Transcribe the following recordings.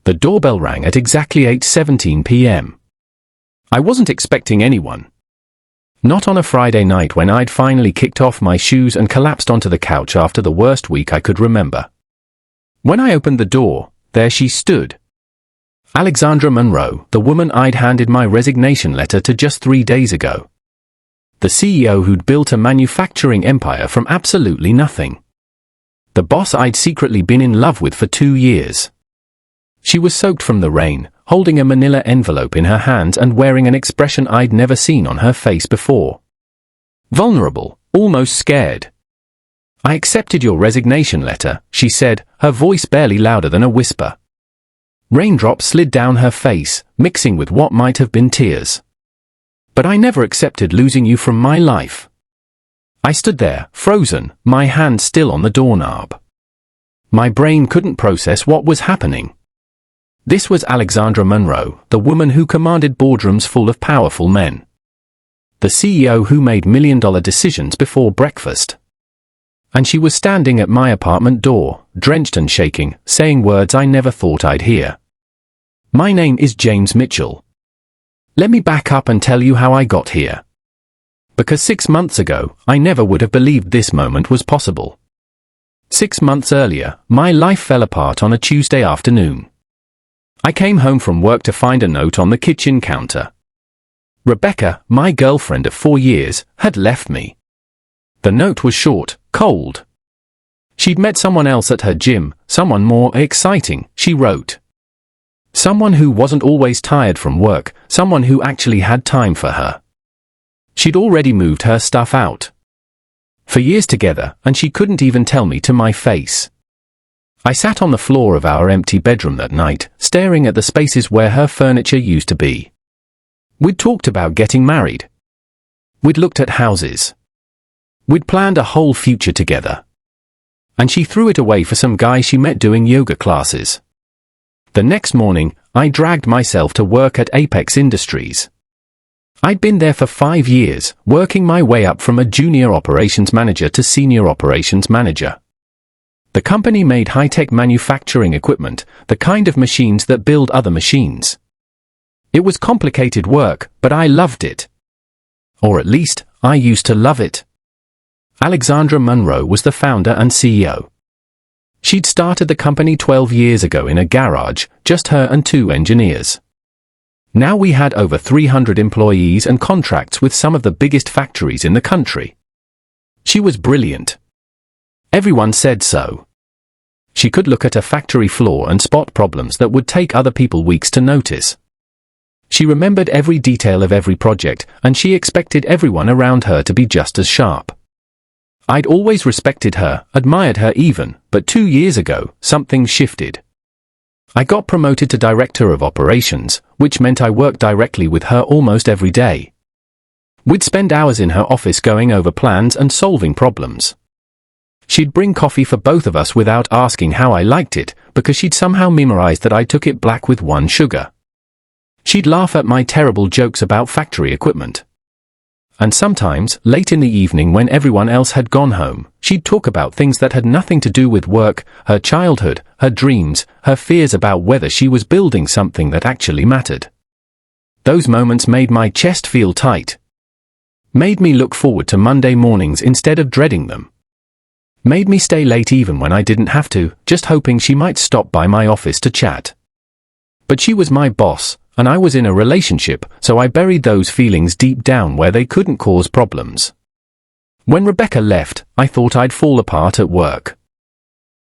The doorbell rang at exactly 8:17 p.m. I wasn't expecting anyone. Not on a Friday night when I'd finally kicked off my shoes and collapsed onto the couch after the worst week I could remember. When I opened the door, there she stood. Alexandra Monroe, the woman I'd handed my resignation letter to just 3 days ago. The CEO who'd built a manufacturing empire from absolutely nothing. The boss I'd secretly been in love with for 2 years. She was soaked from the rain, holding a manila envelope in her hands and wearing an expression I'd never seen on her face before. Vulnerable, almost scared. "I accepted your resignation letter," she said, her voice barely louder than a whisper. Raindrops slid down her face, mixing with what might have been tears. "But I never accepted losing you from my life." I stood there, frozen, my hand still on the doorknob. My brain couldn't process what was happening. This was Alexandra Monroe, the woman who commanded boardrooms full of powerful men. The CEO who made million-dollar decisions before breakfast. And she was standing at my apartment door, drenched and shaking, saying words I never thought I'd hear. "My name is James Mitchell. Let me back up and tell you how I got here. Because 6 months ago, I never would have believed this moment was possible. 6 months earlier, my life fell apart on a Tuesday afternoon. I came home from work to find a note on the kitchen counter. Rebecca, my girlfriend of 4 years, had left me. The note was short, cold. She'd met someone else at her gym, someone more exciting, she wrote. Someone who wasn't always tired from work, someone who actually had time for her. She'd already moved her stuff out. For years together, and she couldn't even tell me to my face. I sat on the floor of our empty bedroom that night, staring at the spaces where her furniture used to be. We'd talked about getting married. We'd looked at houses. We'd planned a whole future together. And she threw it away for some guy she met doing yoga classes. The next morning, I dragged myself to work at Apex Industries. I'd been there for 5 years, working my way up from a junior operations manager to senior operations manager. The company made high-tech manufacturing equipment, the kind of machines that build other machines. It was complicated work, but I loved it. Or at least, I used to love it. Alexandra Monroe was the founder and CEO. She'd started the company 12 years ago in a garage, just her and 2 engineers. Now we had over 300 employees and contracts with some of the biggest factories in the country. She was brilliant. Everyone said so. She could look at a factory floor and spot problems that would take other people weeks to notice. She remembered every detail of every project, and she expected everyone around her to be just as sharp. I'd always respected her, admired her even, but 2 years ago, something shifted. I got promoted to Director of Operations, which meant I worked directly with her almost every day. We'd spend hours in her office going over plans and solving problems. She'd bring coffee for both of us without asking how I liked it, because she'd somehow memorized that I took it black with 1 sugar. She'd laugh at my terrible jokes about factory equipment. And sometimes, late in the evening when everyone else had gone home, she'd talk about things that had nothing to do with work, her childhood, her dreams, her fears about whether she was building something that actually mattered. Those moments made my chest feel tight. Made me look forward to Monday mornings instead of dreading them. Made me stay late even when I didn't have to, just hoping she might stop by my office to chat. But she was my boss, and I was in a relationship, so I buried those feelings deep down where they couldn't cause problems. When Rebecca left, I thought I'd fall apart at work.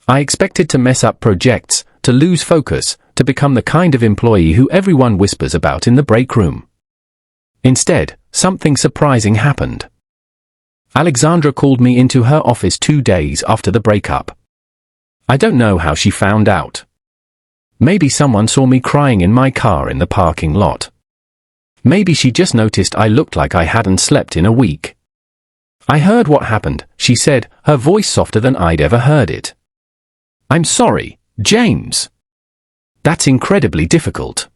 I expected to mess up projects, to lose focus, to become the kind of employee who everyone whispers about in the break room. Instead, something surprising happened. Alexandra called me into her office 2 days after the breakup. I don't know how she found out. Maybe someone saw me crying in my car in the parking lot. Maybe she just noticed I looked like I hadn't slept in a week. I heard what happened, she said, her voice softer than I'd ever heard it. I'm sorry, James. That's incredibly difficult.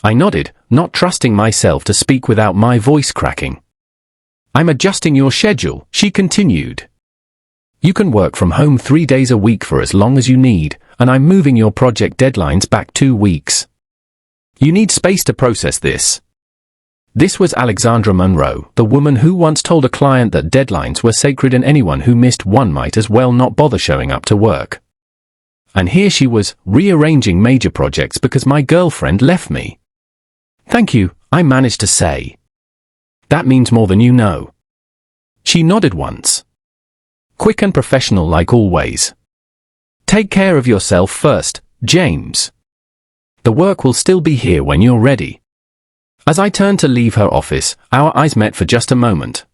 I nodded, not trusting myself to speak without my voice cracking. I'm adjusting your schedule, she continued. You can work from home 3 days a week for as long as you need, and I'm moving your project deadlines back 2 weeks. You need space to process this. This was Alexandra Monroe, the woman who once told a client that deadlines were sacred and anyone who missed one might as well not bother showing up to work. And here she was, rearranging major projects because my girlfriend left me. Thank you, I managed to say. That means more than you know. She nodded once. Quick and professional like always. Take care of yourself first, James. The work will still be here when you're ready. As I turned to leave her office, our eyes met for just a moment.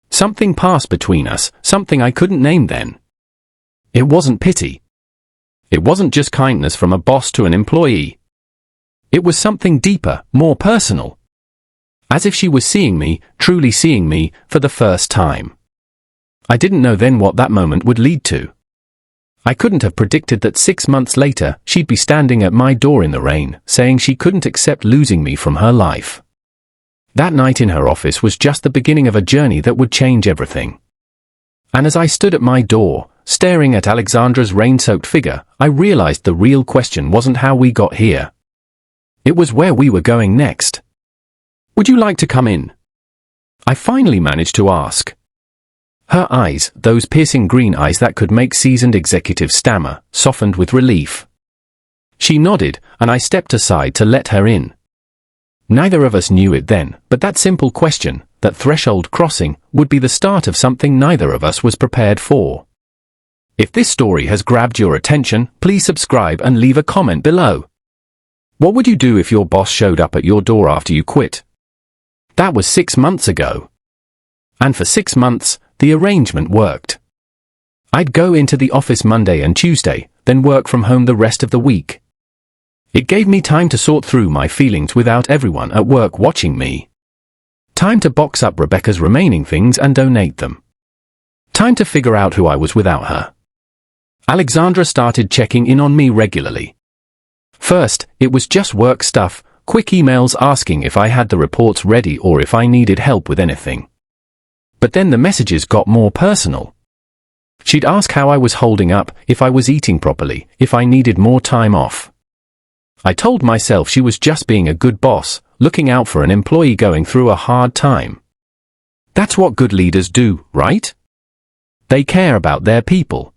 Something passed between us, something I couldn't name then. It wasn't pity. It wasn't just kindness from a boss to an employee. It was something deeper, more personal. As if she was seeing me, truly seeing me, for the first time. I didn't know then what that moment would lead to. I couldn't have predicted that 6 months later, she'd be standing at my door in the rain, saying she couldn't accept losing me from her life. That night in her office was just the beginning of a journey that would change everything. And as I stood at my door, staring at Alexandra's rain-soaked figure, I realized the real question wasn't how we got here. It was where we were going next. Would you like to come in? I finally managed to ask. Her eyes, those piercing green eyes that could make seasoned executives stammer, softened with relief. She nodded, and I stepped aside to let her in. Neither of us knew it then, but that simple question, that threshold crossing, would be the start of something neither of us was prepared for. If this story has grabbed your attention, please subscribe and leave a comment below. What would you do if your boss showed up at your door after you quit? That was 6 months ago. And for 6 months, the arrangement worked. I'd go into the office Monday and Tuesday, then work from home the rest of the week. It gave me time to sort through my feelings without everyone at work watching me. Time to box up Rebecca's remaining things and donate them. Time to figure out who I was without her. Alexandra started checking in on me regularly. First, it was just work stuff, quick emails asking if I had the reports ready or if I needed help with anything. But then the messages got more personal. She'd ask how I was holding up, if I was eating properly, if I needed more time off. I told myself she was just being a good boss, looking out for an employee going through a hard time. That's what good leaders do, right? They care about their people.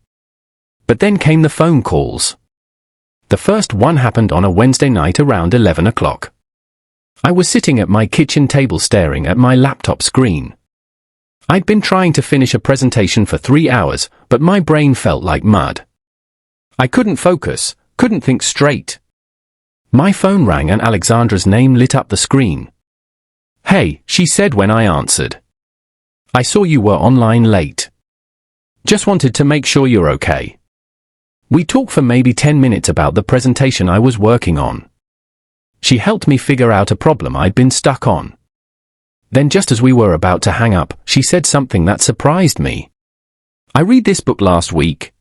But then came the phone calls. The first one happened on a Wednesday night around 11 o'clock. I was sitting at my kitchen table staring at my laptop screen. I'd been trying to finish a presentation for 3 hours, but my brain felt like mud. I couldn't focus, couldn't think straight. My phone rang and Alexandra's name lit up the screen. "Hey," she said when I answered. "I saw you were online late. Just wanted to make sure you're okay." We talked for maybe 10 minutes about the presentation I was working on. She helped me figure out a problem I'd been stuck on. Then just as we were about to hang up, she said something that surprised me. "I read this book last week.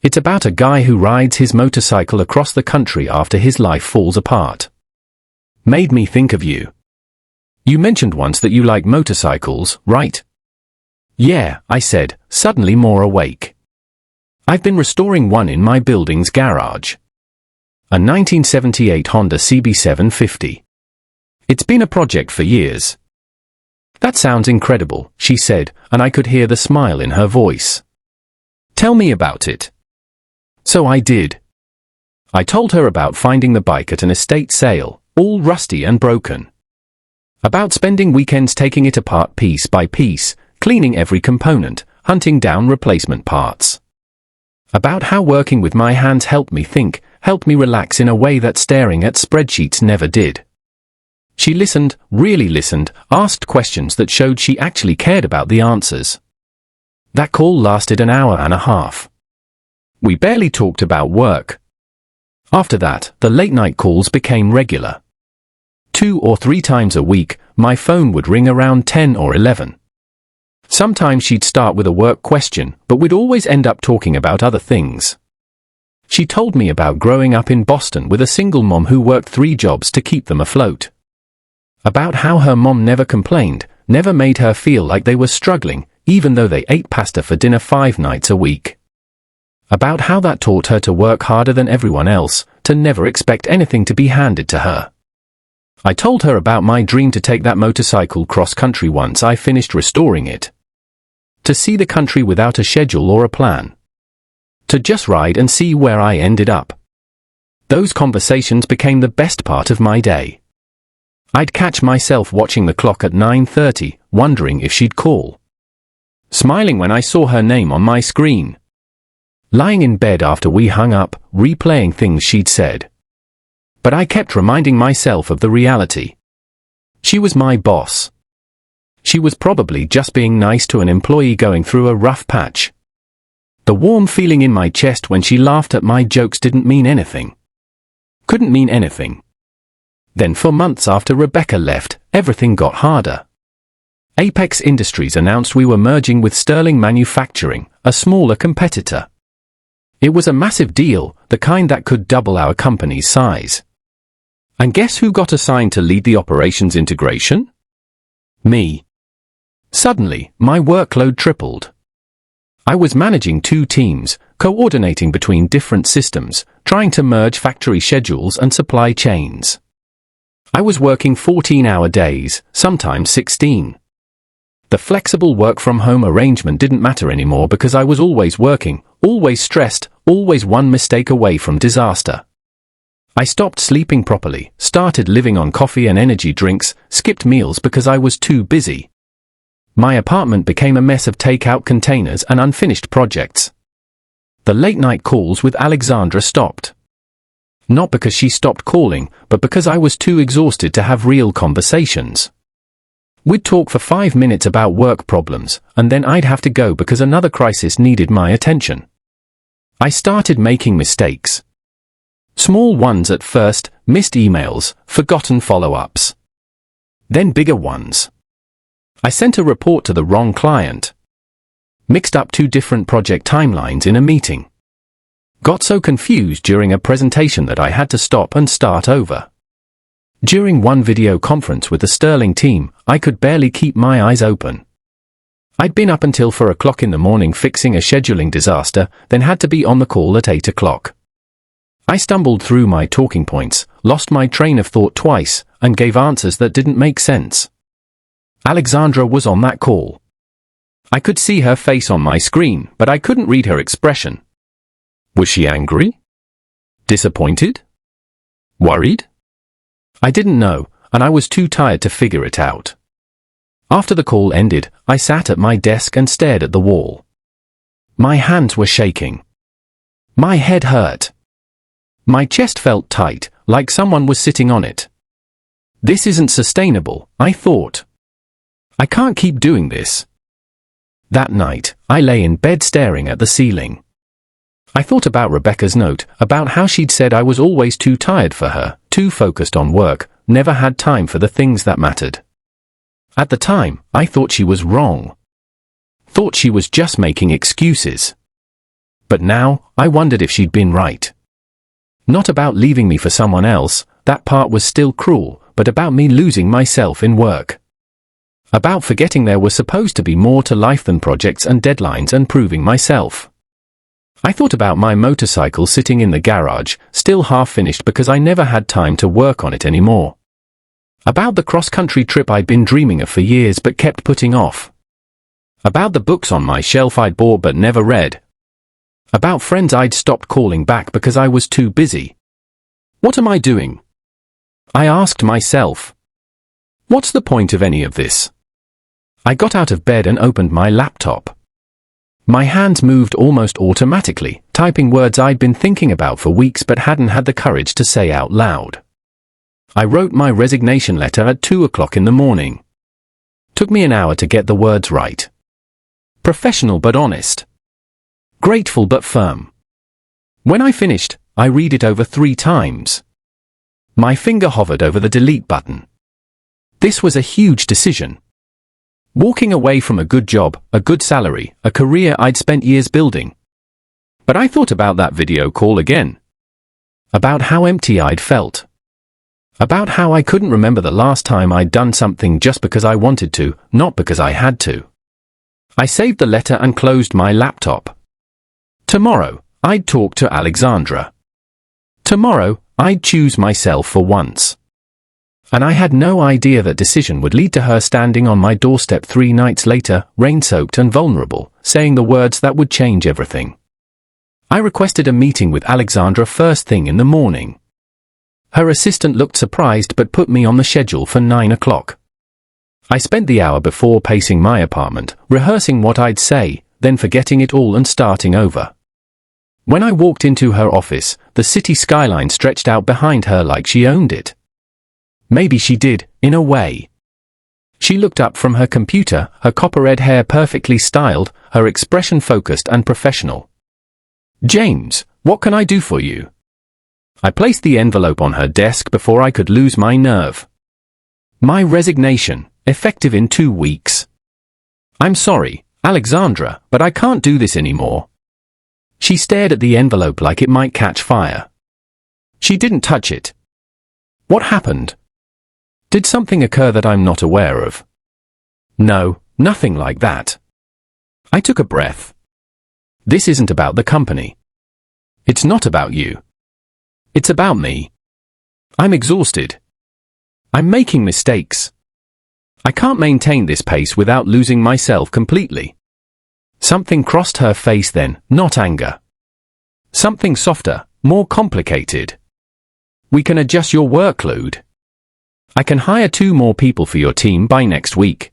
It's about a guy who rides his motorcycle across the country after his life falls apart. Made me think of you. You mentioned once that you like motorcycles, right?" "Yeah," I said, suddenly more awake. "I've been restoring one in my building's garage. A 1978 Honda CB750. It's been a project for years." "That sounds incredible," she said, and I could hear the smile in her voice. "Tell me about it." So I did. I told her about finding the bike at an estate sale, all rusty and broken. About spending weekends taking it apart piece by piece, cleaning every component, hunting down replacement parts. About how working with my hands helped me think, helped me relax in a way that staring at spreadsheets never did. She listened, really listened, asked questions that showed she actually cared about the answers. That call lasted an hour and a half. We barely talked about work. After that, the late-night calls became regular. 2 or 3 times a week, my phone would ring around 10 or 11. Sometimes she'd start with a work question, but we'd always end up talking about other things. She told me about growing up in Boston with a single mom who worked 3 jobs to keep them afloat. About how her mom never complained, never made her feel like they were struggling, even though they ate pasta for dinner 5 nights a week. About how that taught her to work harder than everyone else, to never expect anything to be handed to her. I told her about my dream to take that motorcycle cross-country once I finished restoring it. To see the country without a schedule or a plan. To just ride and see where I ended up. Those conversations became the best part of my day. I'd catch myself watching the clock at 9:30, wondering if she'd call. Smiling when I saw her name on my screen. Lying in bed after we hung up, replaying things she'd said. But I kept reminding myself of the reality. She was my boss. She was probably just being nice to an employee going through a rough patch. The warm feeling in my chest when she laughed at my jokes didn't mean anything. Couldn't mean anything. Then for months after Rebecca left, everything got harder. Apex Industries announced we were merging with Sterling Manufacturing, a smaller competitor. It was a massive deal, the kind that could double our company's size. And guess who got assigned to lead the operations integration? Me. Suddenly, my workload tripled. I was managing 2 teams, coordinating between different systems, trying to merge factory schedules and supply chains. I was working 14-hour days, sometimes 16. The flexible work-from-home arrangement didn't matter anymore because I was always working, always stressed, always one mistake away from disaster. I stopped sleeping properly, started living on coffee and energy drinks, skipped meals because I was too busy. My apartment became a mess of takeout containers and unfinished projects. The late-night calls with Alexandra stopped. Not because she stopped calling, but because I was too exhausted to have real conversations. We'd talk for 5 minutes about work problems, and then I'd have to go because another crisis needed my attention. I started making mistakes. Small ones at first, missed emails, forgotten follow-ups. Then bigger ones. I sent a report to the wrong client. Mixed up 2 different project timelines in a meeting. Got so confused during a presentation that I had to stop and start over. During one video conference with the Sterling team, I could barely keep my eyes open. I'd been up until 4 o'clock in the morning fixing a scheduling disaster, then had to be on the call at 8 o'clock. I stumbled through my talking points, lost my train of thought twice, and gave answers that didn't make sense. Alexandra was on that call. I could see her face on my screen, but I couldn't read her expression. Was she angry? Disappointed? Worried? I didn't know, and I was too tired to figure it out. After the call ended, I sat at my desk and stared at the wall. My hands were shaking. My head hurt. My chest felt tight, like someone was sitting on it. This isn't sustainable, I thought. I can't keep doing this. That night, I lay in bed staring at the ceiling. I thought about Rebecca's note, about how she'd said I was always too tired for her, too focused on work, never had time for the things that mattered. At the time, I thought she was wrong. Thought she was just making excuses. But now, I wondered if she'd been right. Not about leaving me for someone else, that part was still cruel, but about me losing myself in work. About forgetting there was supposed to be more to life than projects and deadlines and proving myself. I thought about my motorcycle sitting in the garage, still half finished because I never had time to work on it anymore. About the cross-country trip I'd been dreaming of for years but kept putting off. About the books on my shelf I'd bought but never read. About friends I'd stopped calling back because I was too busy. What am I doing? I asked myself. What's the point of any of this? I got out of bed and opened my laptop. My hands moved almost automatically, typing words I'd been thinking about for weeks but hadn't had the courage to say out loud. I wrote my resignation letter at 2 o'clock in the morning. Took me an hour to get the words right. Professional but honest. Grateful but firm. When I finished, I read it over 3 times. My finger hovered over the delete button. This was a huge decision. Walking away from a good job, a good salary, a career I'd spent years building. But I thought about that video call again. About how empty I'd felt. About how I couldn't remember the last time I'd done something just because I wanted to, not because I had to. I saved the letter and closed my laptop. Tomorrow, I'd talk to Alexandra. Tomorrow, I'd choose myself for once. And I had no idea that decision would lead to her standing on my doorstep 3 nights later, rain-soaked and vulnerable, saying the words that would change everything. I requested a meeting with Alexandra first thing in the morning. Her assistant looked surprised but put me on the schedule for 9 o'clock. I spent the hour before pacing my apartment, rehearsing what I'd say, then forgetting it all and starting over. When I walked into her office, the city skyline stretched out behind her like she owned it. Maybe she did, in a way. She looked up from her computer, her copper-red hair perfectly styled, her expression focused and professional. "James, what can I do for you?" I placed the envelope on her desk before I could lose my nerve. "My resignation, effective in 2 weeks. I'm sorry, Alexandra, but I can't do this anymore." She stared at the envelope like it might catch fire. She didn't touch it. What happened? Did something occur that I'm not aware of? No, nothing like that. I took a breath. This isn't about the company. It's not about you. It's about me. I'm exhausted. I'm making mistakes. I can't maintain this pace without losing myself completely. Something crossed her face then, not anger. Something softer, more complicated. "We can adjust your workload. I can hire 2 more people for your team by next week."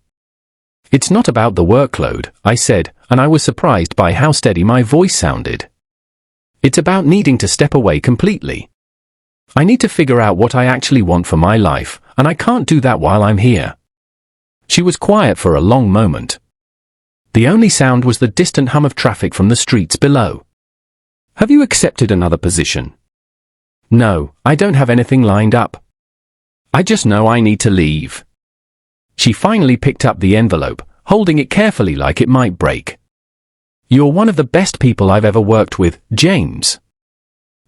"It's not about the workload," I said, and I was surprised by how steady my voice sounded. "It's about needing to step away completely. I need to figure out what I actually want for my life, and I can't do that while I'm here." She was quiet for a long moment. The only sound was the distant hum of traffic from the streets below. "Have you accepted another position?" "No, I don't have anything lined up. I just know I need to leave." She finally picked up the envelope, holding it carefully like it might break. "You're one of the best people I've ever worked with, James.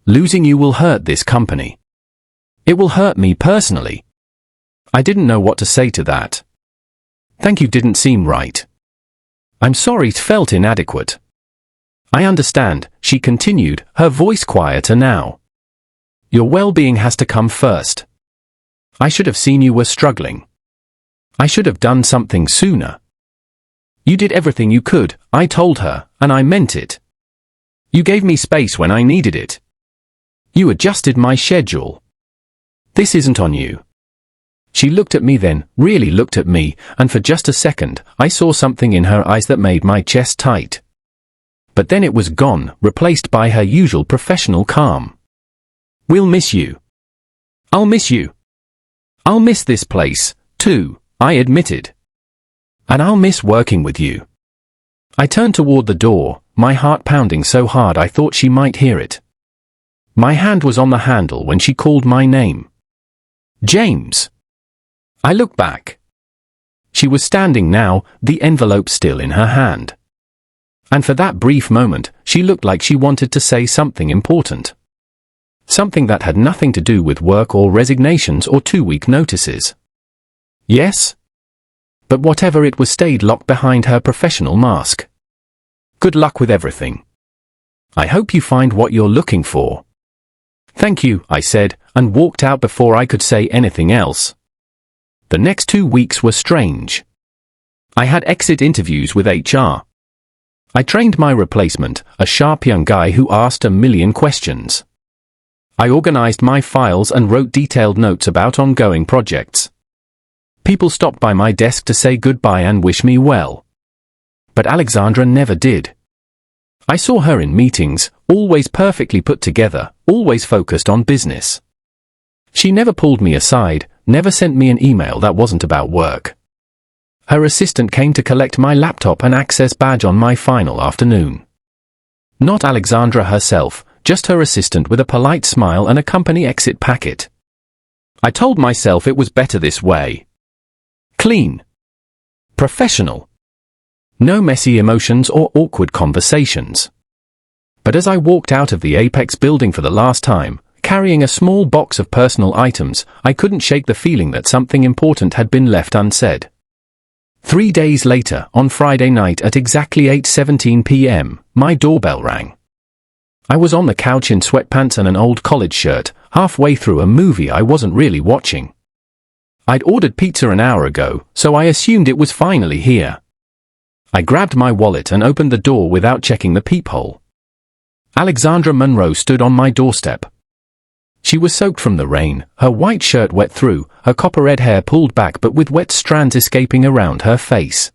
Losing you will hurt this company. It will hurt me personally." I didn't know what to say to that. "Thank you didn't seem right. I'm sorry it felt inadequate." "I understand," she continued, her voice quieter now. "Your well-being has to come first. I should have seen you were struggling. I should have done something sooner." "You did everything you could," I told her, and I meant it. "You gave me space when I needed it. You adjusted my schedule. This isn't on you." She looked at me then, really looked at me, and for just a second, I saw something in her eyes that made my chest tight. But then it was gone, replaced by her usual professional calm. "We'll miss you. I'll miss you. I'll miss this place, too," I admitted. "And I'll miss working with you." I turned toward the door, my heart pounding so hard I thought she might hear it. My hand was on the handle when she called my name. "James." I looked back. She was standing now, the envelope still in her hand. And for that brief moment, she looked like she wanted to say something important. Something that had nothing to do with work or resignations or 2-week notices. Yes? But whatever it was stayed locked behind her professional mask. "Good luck with everything. I hope you find what you're looking for." "Thank you," I said, and walked out before I could say anything else. The next 2 weeks were strange. I had exit interviews with HR. I trained my replacement, a sharp young guy who asked a million questions. I organized my files and wrote detailed notes about ongoing projects. People stopped by my desk to say goodbye and wish me well. But Alexandra never did. I saw her in meetings, always perfectly put together, always focused on business. She never pulled me aside, never sent me an email that wasn't about work. Her assistant came to collect my laptop and access badge on my final afternoon. Not Alexandra herself, just her assistant with a polite smile and a company exit packet. I told myself it was better this way. Clean. Professional. No messy emotions or awkward conversations. But as I walked out of the Apex building for the last time, carrying a small box of personal items, I couldn't shake the feeling that something important had been left unsaid. 3 days later, on Friday night at exactly 8:17 p.m., my doorbell rang. I was on the couch in sweatpants and an old college shirt, halfway through a movie I wasn't really watching. I'd ordered pizza an hour ago, so I assumed it was finally here. I grabbed my wallet and opened the door without checking the peephole. Alexandra Monroe stood on my doorstep. She was soaked from the rain, her white shirt wet through, her copper-red hair pulled back but with wet strands escaping around her face.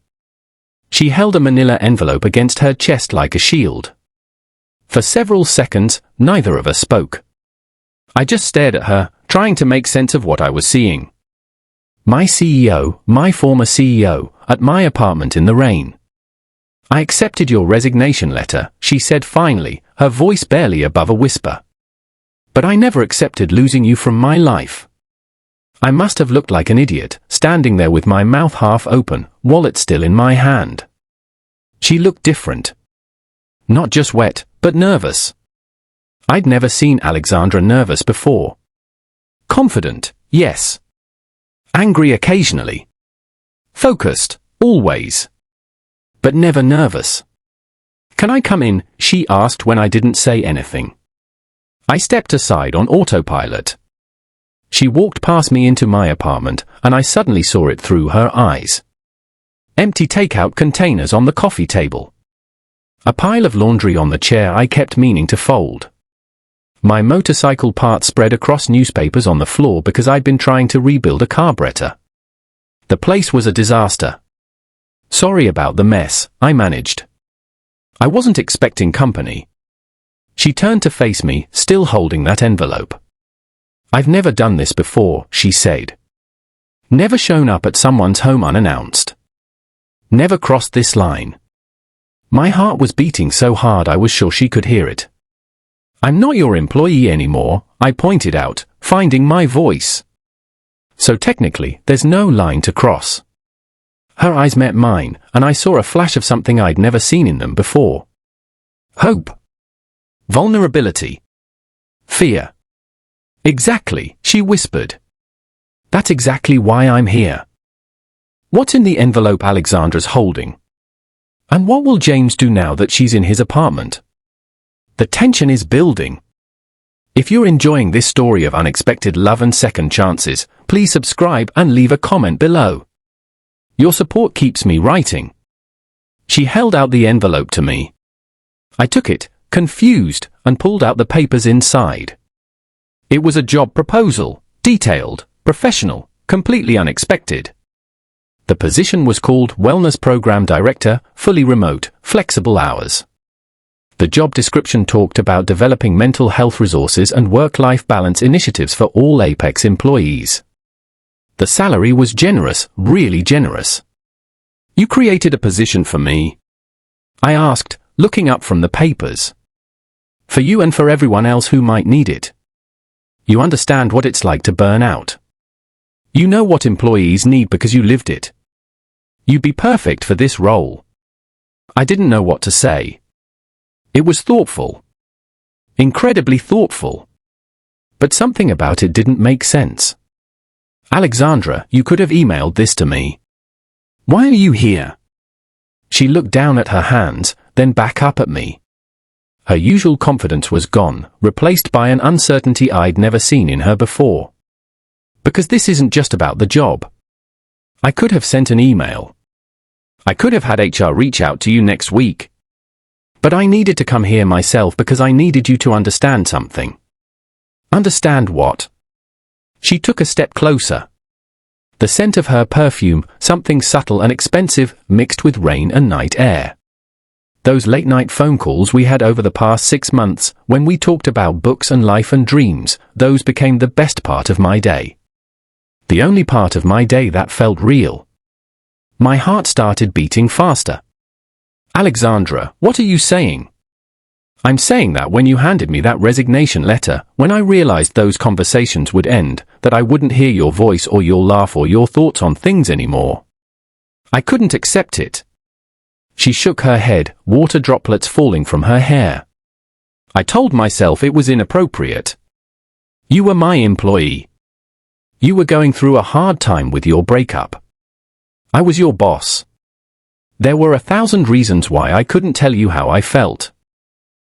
She held a manila envelope against her chest like a shield. For several seconds, neither of us spoke. I just stared at her, trying to make sense of what I was seeing. My CEO, my former CEO, at my apartment in the rain. I accepted your resignation letter, she said finally, her voice barely above a whisper. But I never accepted losing you from my life. I must have looked like an idiot, standing there with my mouth half open, wallet still in my hand. She looked different. Not just wet, but nervous. I'd never seen Alexandra nervous before. Confident, yes. Angry occasionally. Focused, always. But never nervous. "Can I come in?" she asked when I didn't say anything. I stepped aside on autopilot. She walked past me into my apartment, and I suddenly saw it through her eyes. Empty takeout containers on the coffee table. A pile of laundry on the chair I kept meaning to fold. My motorcycle parts spread across newspapers on the floor because I'd been trying to rebuild a carburetor. The place was a disaster. Sorry about the mess, I managed. I wasn't expecting company. She turned to face me, still holding that envelope. "I've never done this before," she said. "Never shown up at someone's home unannounced. Never crossed this line." My heart was beating so hard I was sure she could hear it. "I'm not your employee anymore," I pointed out, finding my voice. "So technically, there's no line to cross." Her eyes met mine, and I saw a flash of something I'd never seen in them before. Hope. Vulnerability. Fear. "Exactly," she whispered. "That's exactly why I'm here." What's in the envelope Alexandra's holding? And what will James do now that she's in his apartment? The tension is building. If you're enjoying this story of unexpected love and second chances, please subscribe and leave a comment below. Your support keeps me writing. She held out the envelope to me. I took it, confused, and pulled out the papers inside. It was a job proposal, detailed, professional, completely unexpected. The position was called Wellness Program Director, fully remote, flexible hours. The job description talked about developing mental health resources and work-life balance initiatives for all Apex employees. The salary was generous, really generous. "You created a position for me?" I asked, looking up from the papers. "For you and for everyone else who might need it. You understand what it's like to burn out. You know what employees need because you lived it. You'd be perfect for this role." I didn't know what to say. It was thoughtful. Incredibly thoughtful. But something about it didn't make sense. "Alexandra, you could have emailed this to me. Why are you here?" She looked down at her hands, then back up at me. Her usual confidence was gone, replaced by an uncertainty I'd never seen in her before. "Because this isn't just about the job." I could have sent an email. I could have had HR reach out to you next week. But I needed to come here myself because I needed you to understand something. Understand what? She took a step closer. The scent of her perfume, something subtle and expensive, mixed with rain and night air. Those late-night phone calls we had over the past 6 months, when we talked about books and life and dreams, those became the best part of my day. The only part of my day that felt real. My heart started beating faster. "Alexandra, what are you saying?" "I'm saying that when you handed me that resignation letter, when I realized those conversations would end, that I wouldn't hear your voice or your laugh or your thoughts on things anymore. I couldn't accept it." She shook her head, water droplets falling from her hair. "I told myself it was inappropriate. You were my employee. You were going through a hard time with your breakup. I was your boss. There were 1,000 reasons why I couldn't tell you how I felt."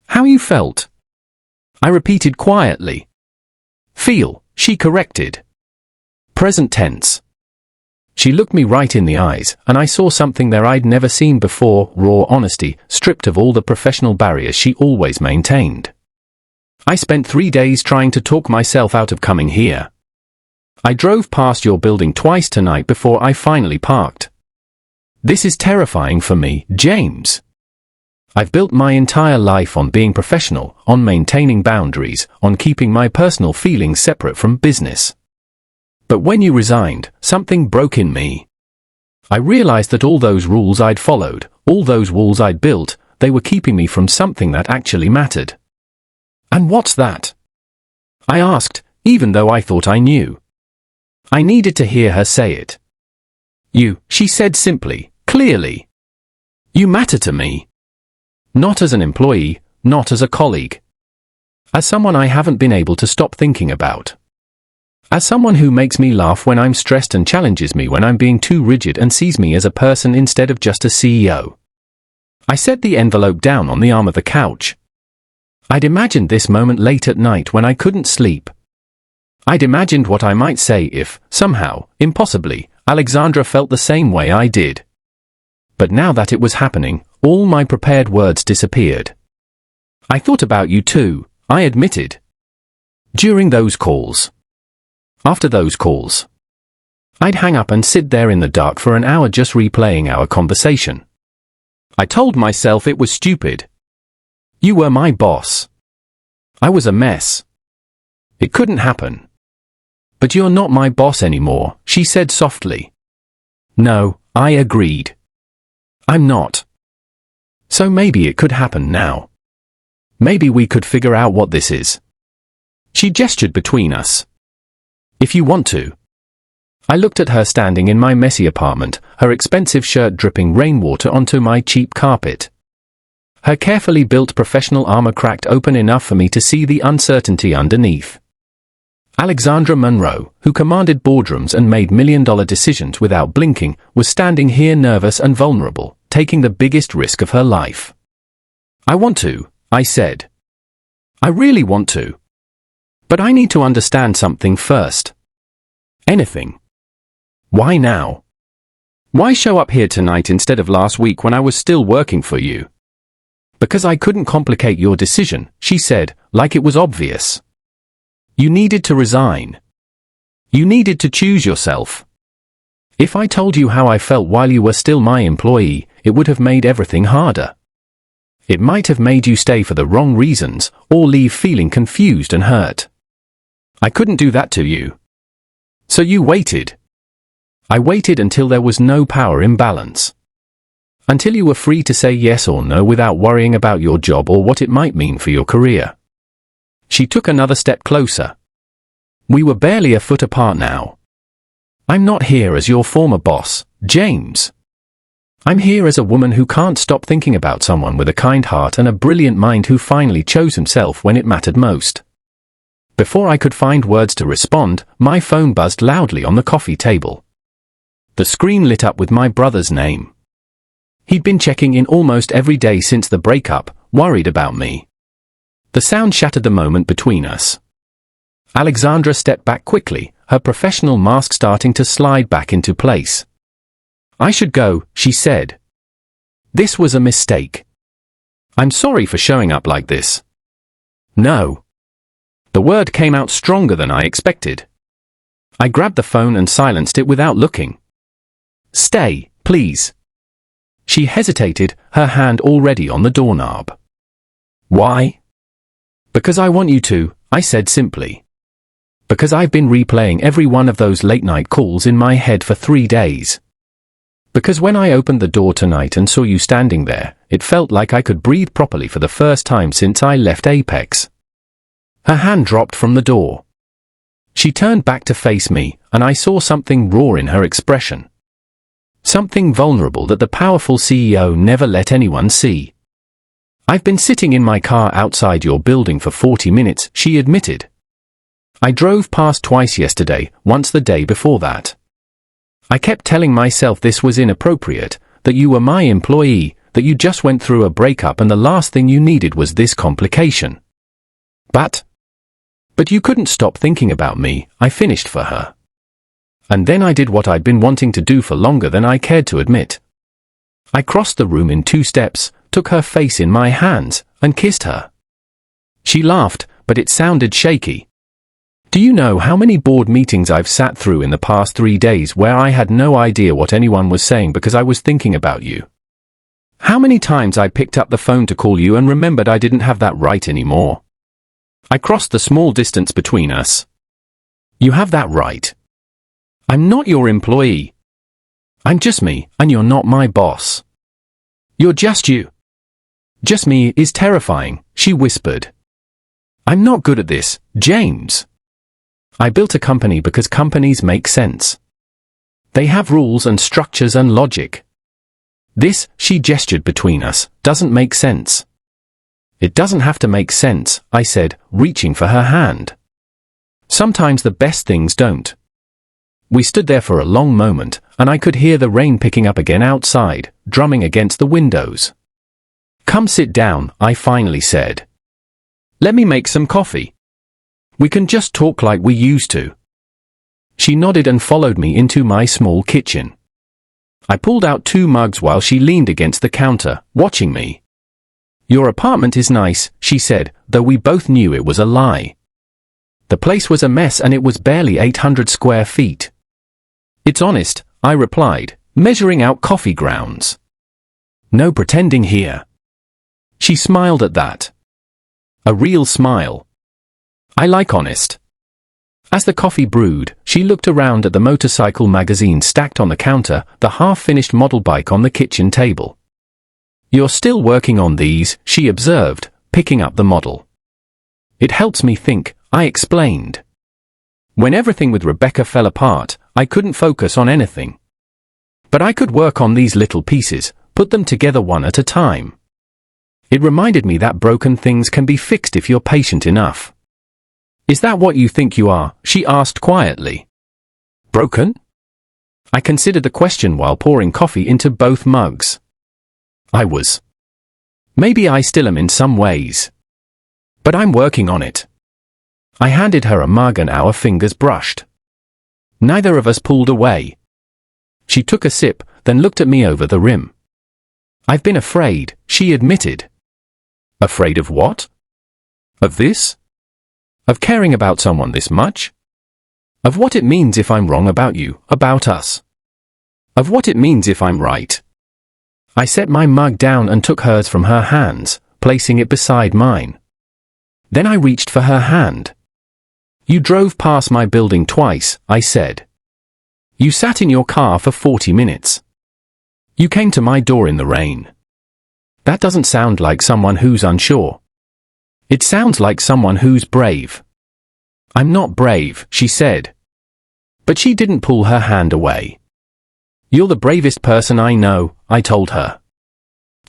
"How you felt?" I repeated quietly. Feel, she corrected. Present tense. She looked me right in the eyes, and I saw something there I'd never seen before, raw honesty, stripped of all the professional barriers she always maintained. I spent 3 days trying to talk myself out of coming here. I drove past your building twice tonight before I finally parked. This is terrifying for me, James. I've built my entire life on being professional, on maintaining boundaries, on keeping my personal feelings separate from business. But when you resigned, something broke in me. I realized that all those rules I'd followed, all those walls I'd built, they were keeping me from something that actually mattered. And what's that? I asked, even though I thought I knew. I needed to hear her say it. You, she said simply, clearly. You matter to me. Not as an employee, not as a colleague. As someone I haven't been able to stop thinking about. As someone who makes me laugh when I'm stressed and challenges me when I'm being too rigid and sees me as a person instead of just a CEO. I set the envelope down on the arm of the couch. I'd imagined this moment late at night when I couldn't sleep. I'd imagined what I might say if, somehow, impossibly, Alexandra felt the same way I did. But now that it was happening, all my prepared words disappeared. I thought about you too, I admitted. During those calls. After those calls. I'd hang up and sit there in the dark for an hour just replaying our conversation. I told myself it was stupid. You were my boss. I was a mess. It couldn't happen. But you're not my boss anymore, she said softly. No, I agreed. I'm not. So maybe it could happen now. Maybe we could figure out what this is. She gestured between us. If you want to. I looked at her standing in my messy apartment, her expensive shirt dripping rainwater onto my cheap carpet. Her carefully built professional armor cracked open enough for me to see the uncertainty underneath. Alexandra Monroe, who commanded boardrooms and made million-dollar decisions without blinking, was standing here nervous and vulnerable, taking the biggest risk of her life. I want to, I said. I really want to. But I need to understand something first. Anything. Why now? Why show up here tonight instead of last week when I was still working for you? Because I couldn't complicate your decision, she said, like it was obvious. You needed to resign. You needed to choose yourself. If I told you how I felt while you were still my employee, it would have made everything harder. It might have made you stay for the wrong reasons, or leave feeling confused and hurt. I couldn't do that to you. So you waited. I waited until there was no power imbalance. Until you were free to say yes or no without worrying about your job or what it might mean for your career. She took another step closer. We were barely a foot apart now. I'm not here as your former boss, James. I'm here as a woman who can't stop thinking about someone with a kind heart and a brilliant mind who finally chose himself when it mattered most. Before I could find words to respond, my phone buzzed loudly on the coffee table. The screen lit up with my brother's name. He'd been checking in almost every day since the breakup, worried about me. The sound shattered the moment between us. Alexandra stepped back quickly, her professional mask starting to slide back into place. I should go, she said. This was a mistake. I'm sorry for showing up like this. No. The word came out stronger than I expected. I grabbed the phone and silenced it without looking. Stay, please. She hesitated, her hand already on the doorknob. Why? Because I want you to, I said simply. Because I've been replaying every one of those late-night calls in my head for 3 days. Because when I opened the door tonight and saw you standing there, it felt like I could breathe properly for the first time since I left Apex. Her hand dropped from the door. She turned back to face me, and I saw something raw in her expression. Something vulnerable that the powerful CEO never let anyone see. I've been sitting in my car outside your building for 40 minutes, she admitted. I drove past twice yesterday, once the day before that. I kept telling myself this was inappropriate, that you were my employee, that you just went through a breakup and the last thing you needed was this complication. But you couldn't stop thinking about me, I finished for her. And then I did what I'd been wanting to do for longer than I cared to admit. I crossed the room in 2 steps, took her face in my hands, and kissed her. She laughed, but it sounded shaky. Do you know how many board meetings I've sat through in the past 3 days where I had no idea what anyone was saying because I was thinking about you? How many times I picked up the phone to call you and remembered I didn't have that right anymore? I crossed the small distance between us. You have that right. I'm not your employee. I'm just me, and you're not my boss. You're just you. Just me is terrifying, she whispered. I'm not good at this, James. I built a company because companies make sense. They have rules and structures and logic. This, she gestured between us, doesn't make sense. It doesn't have to make sense, I said, reaching for her hand. Sometimes the best things don't. We stood there for a long moment, and I could hear the rain picking up again outside, drumming against the windows. Come sit down, I finally said. Let me make some coffee. We can just talk like we used to. She nodded and followed me into my small kitchen. I pulled out 2 mugs while she leaned against the counter, watching me. Your apartment is nice, she said, though we both knew it was a lie. The place was a mess and it was barely 800 square feet. It's honest, I replied, measuring out coffee grounds. No pretending here. She smiled at that. A real smile. I like honest. As the coffee brewed, she looked around at the motorcycle magazine stacked on the counter, the half-finished model bike on the kitchen table. You're still working on these, she observed, picking up the model. It helps me think, I explained. When everything with Rebecca fell apart, I couldn't focus on anything. But I could work on these little pieces, put them together one at a time. It reminded me that broken things can be fixed if you're patient enough. Is that what you think you are? She asked quietly. Broken? I considered the question while pouring coffee into both mugs. I was. Maybe I still am in some ways. But I'm working on it. I handed her a mug and our fingers brushed. Neither of us pulled away. She took a sip, then looked at me over the rim. I've been afraid, she admitted. Afraid of what? Of this? Of caring about someone this much? Of what it means if I'm wrong about you, about us? Of what it means if I'm right? I set my mug down and took hers from her hands, placing it beside mine. Then I reached for her hand. You drove past my building twice, I said. You sat in your car for 40 minutes. You came to my door in the rain. That doesn't sound like someone who's unsure. It sounds like someone who's brave. I'm not brave, she said. But she didn't pull her hand away. You're the bravest person I know, I told her.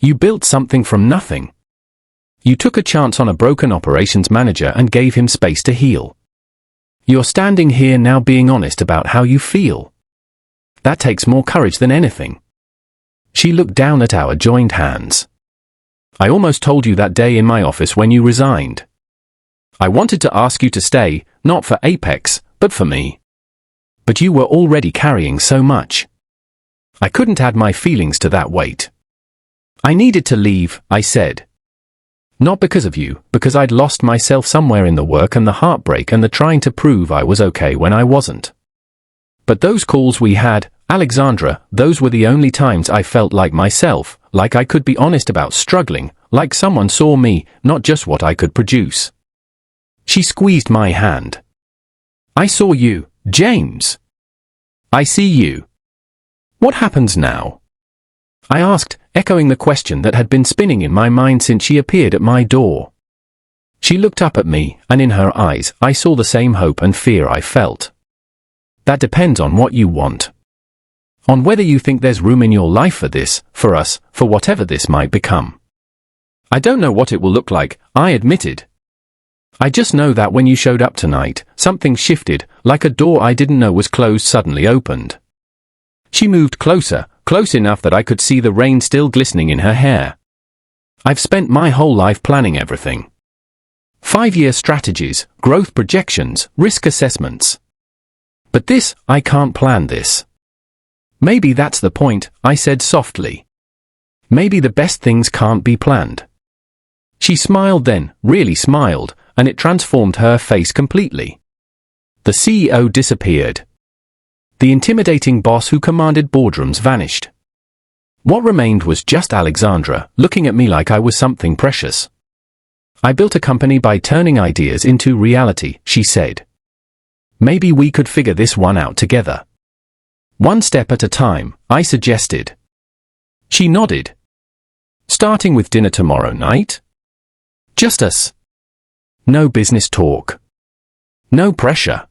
You built something from nothing. You took a chance on a broken operations manager and gave him space to heal. You're standing here now being honest about how you feel. That takes more courage than anything. She looked down at our joined hands. I almost told you that day in my office when you resigned. I wanted to ask you to stay, not for Apex, but for me. But you were already carrying so much. I couldn't add my feelings to that weight. I needed to leave, I said. Not because of you, because I'd lost myself somewhere in the work and the heartbreak and the trying to prove I was okay when I wasn't. But those calls we had, Alexandra, those were the only times I felt like myself, like I could be honest about struggling, like someone saw me, not just what I could produce. She squeezed my hand. I saw you, James. I see you. What happens now? I asked, echoing the question that had been spinning in my mind since she appeared at my door. She looked up at me, and in her eyes I saw the same hope and fear I felt. That depends on what you want. On whether you think there's room in your life for this, for us, for whatever this might become. I don't know what it will look like, I admitted. I just know that when you showed up tonight, something shifted, like a door I didn't know was closed suddenly opened. She moved closer, close enough that I could see the rain still glistening in her hair. I've spent my whole life planning everything. 5-year strategies, growth projections, risk assessments. But this, I can't plan this. Maybe that's the point, I said softly. Maybe the best things can't be planned. She smiled then, really smiled, and it transformed her face completely. The CEO disappeared. The intimidating boss who commanded boardrooms vanished. What remained was just Alexandra, looking at me like I was something precious. I built a company by turning ideas into reality, she said. Maybe we could figure this one out together. One step at a time, I suggested. She nodded. Starting with dinner tomorrow night? Just us. No business talk. No pressure.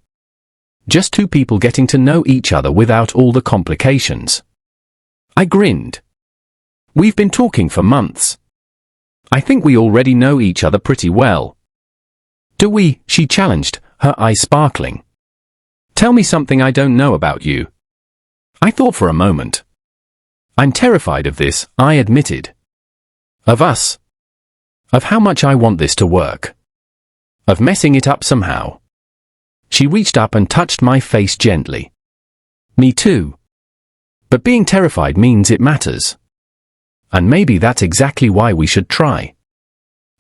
Just two people getting to know each other without all the complications. I grinned. We've been talking for months. I think we already know each other pretty well. Do we? She challenged, her eyes sparkling. Tell me something I don't know about you. I thought for a moment. I'm terrified of this, I admitted. Of us. Of how much I want this to work. Of messing it up somehow. She reached up and touched my face gently. Me too. But being terrified means it matters. And maybe that's exactly why we should try.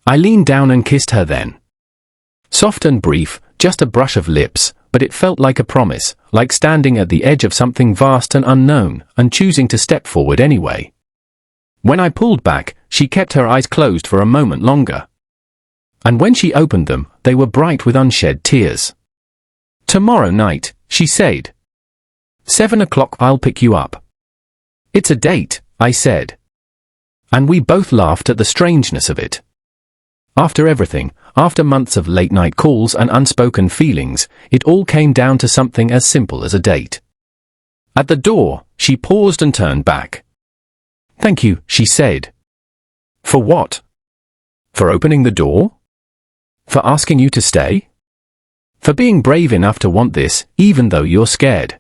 I leaned down and kissed her then. Soft and brief, just a brush of lips, but it felt like a promise, like standing at the edge of something vast and unknown, and choosing to step forward anyway. When I pulled back, she kept her eyes closed for a moment longer. And when she opened them, they were bright with unshed tears. Tomorrow night, she said. 7 o'clock, I'll pick you up. It's a date, I said. And we both laughed at the strangeness of it. After everything, after months of late-night calls and unspoken feelings, it all came down to something as simple as a date. At the door, she paused and turned back. Thank you, she said. For what? For opening the door? For asking you to stay? For being brave enough to want this, even though you're scared.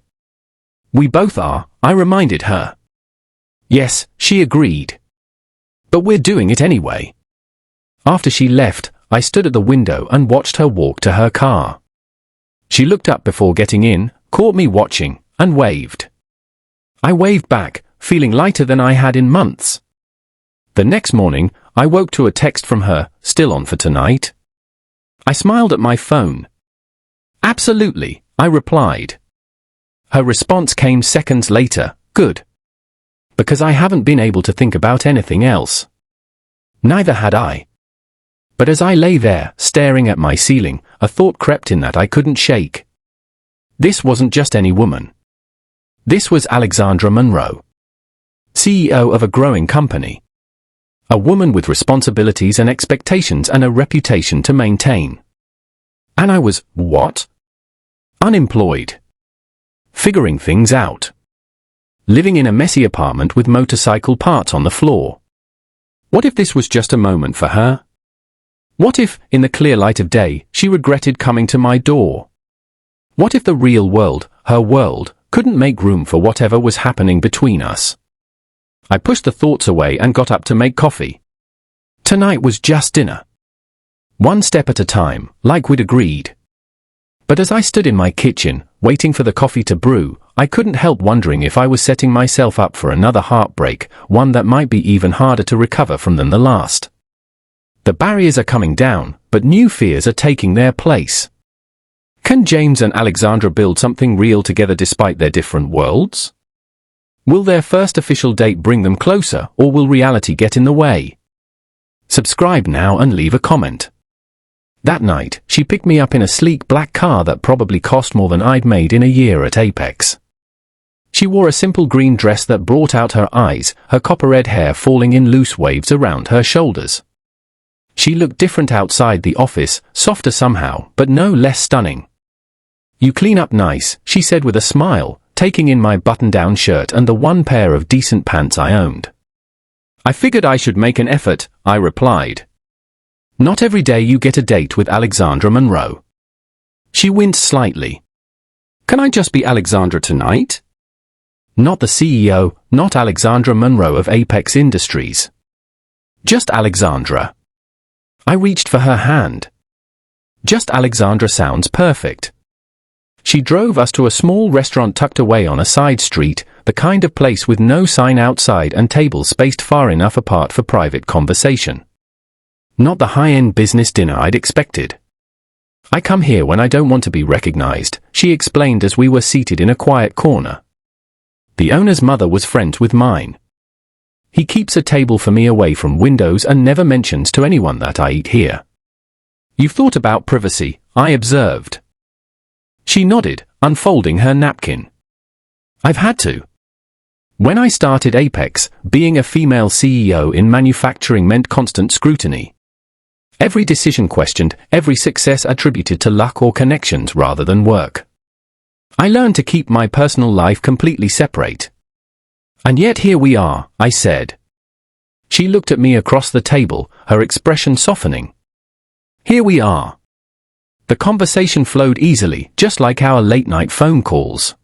We both are, I reminded her. Yes, she agreed. But we're doing it anyway. After she left, I stood at the window and watched her walk to her car. She looked up before getting in, caught me watching, and waved. I waved back, feeling lighter than I had in months. The next morning, I woke to a text from her, still on for tonight. I smiled at my phone. Absolutely, I replied. Her response came seconds later, good. Because I haven't been able to think about anything else. Neither had I. But as I lay there, staring at my ceiling, a thought crept in that I couldn't shake. This wasn't just any woman. This was Alexandra Monroe. CEO of a growing company. A woman with responsibilities and expectations and a reputation to maintain. And I was, what? Unemployed. Figuring things out. Living in a messy apartment with motorcycle parts on the floor. What if this was just a moment for her? What if, in the clear light of day, she regretted coming to my door? What if the real world, her world, couldn't make room for whatever was happening between us? I pushed the thoughts away and got up to make coffee. Tonight was just dinner. One step at a time, like we'd agreed. But as I stood in my kitchen, waiting for the coffee to brew, I couldn't help wondering if I was setting myself up for another heartbreak, one that might be even harder to recover from than the last. The barriers are coming down, but new fears are taking their place. Can James and Alexandra build something real together despite their different worlds? Will their first official date bring them closer, or will reality get in the way? Subscribe now and leave a comment. That night, she picked me up in a sleek black car that probably cost more than I'd made in a year at Apex. She wore a simple green dress that brought out her eyes, her copper-red hair falling in loose waves around her shoulders. She looked different outside the office, softer somehow, but no less stunning. You clean up nice, she said with a smile, taking in my button-down shirt and the one pair of decent pants I owned. I figured I should make an effort, I replied. Not every day you get a date with Alexandra Monroe. She winced slightly. Can I just be Alexandra tonight? Not the CEO, not Alexandra Monroe of Apex Industries. Just Alexandra. I reached for her hand. Just Alexandra sounds perfect. She drove us to a small restaurant tucked away on a side street, the kind of place with no sign outside and tables spaced far enough apart for private conversation. Not the high-end business dinner I'd expected. I come here when I don't want to be recognized, she explained as we were seated in a quiet corner. The owner's mother was friends with mine. He keeps a table for me away from windows and never mentions to anyone that I eat here. You've thought about privacy, I observed. She nodded, unfolding her napkin. I've had to. When I started Apex, being a female CEO in manufacturing meant constant scrutiny. Every decision questioned, every success attributed to luck or connections rather than work. I learned to keep my personal life completely separate. And yet here we are, I said. She looked at me across the table, her expression softening. Here we are. The conversation flowed easily, just like our late-night phone calls.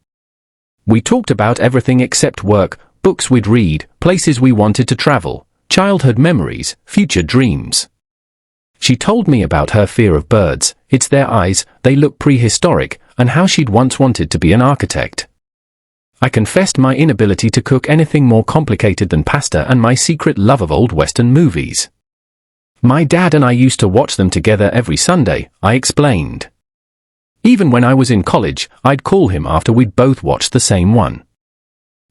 We talked about everything except work, books we'd read, places we wanted to travel, childhood memories, future dreams. She told me about her fear of birds, it's their eyes, they look prehistoric, and how she'd once wanted to be an architect. I confessed my inability to cook anything more complicated than pasta and my secret love of old Western movies. My dad and I used to watch them together every Sunday, I explained. Even when I was in college, I'd call him after we'd both watched the same one.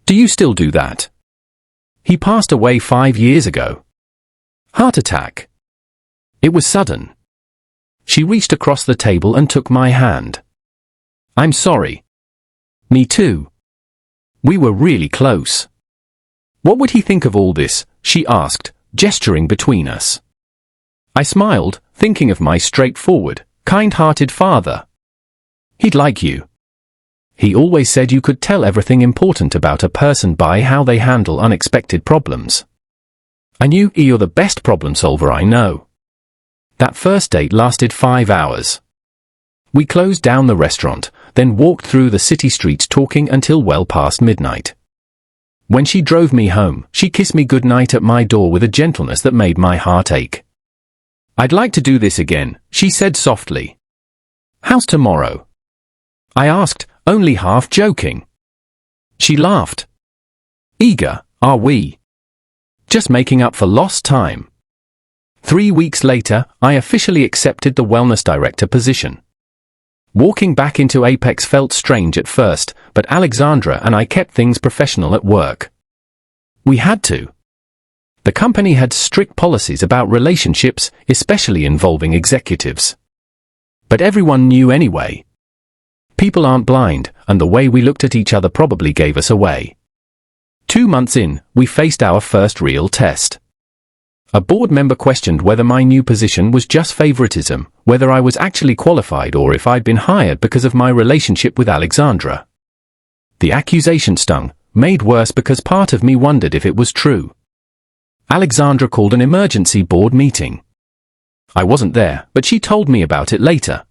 Do you still do that? He passed away 5 years ago. Heart attack. It was sudden. She reached across the table and took my hand. I'm sorry. Me too. We were really close. What would he think of all this? She asked, gesturing between us. I smiled, thinking of my straightforward, kind-hearted father. He'd like you. He always said you could tell everything important about a person by how they handle unexpected problems. I knew you're the best problem solver I know. That first date lasted 5 hours. We closed down the restaurant, then walked through the city streets talking until well past midnight. When she drove me home, she kissed me goodnight at my door with a gentleness that made my heart ache. I'd like to do this again, she said softly. How's tomorrow? I asked, only half joking. She laughed. Eager, are we? Just making up for lost time. 3 weeks later, I officially accepted the wellness director position. Walking back into Apex felt strange at first, but Alexandra and I kept things professional at work. We had to. The company had strict policies about relationships, especially involving executives. But everyone knew anyway. People aren't blind, and the way we looked at each other probably gave us away. 2 months in, we faced our first real test. A board member questioned whether my new position was just favoritism, whether I was actually qualified or if I'd been hired because of my relationship with Alexandra. The accusation stung, made worse because part of me wondered if it was true. Alexandra called an emergency board meeting. I wasn't there, but she told me about it later.